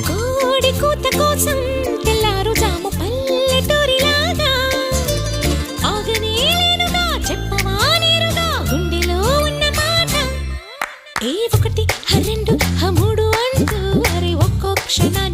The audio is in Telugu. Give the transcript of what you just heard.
కోడి కూత కోసం తెల్లారు జాము పల్లెటూరిలాగా ఆగనే లేనుగా చెప్పవా నేరుగా గుండెలో ఉన్న మాట ఏ ఒకటి రెండు మూడు అంటూ అరే ఒక్కో క్షణాలు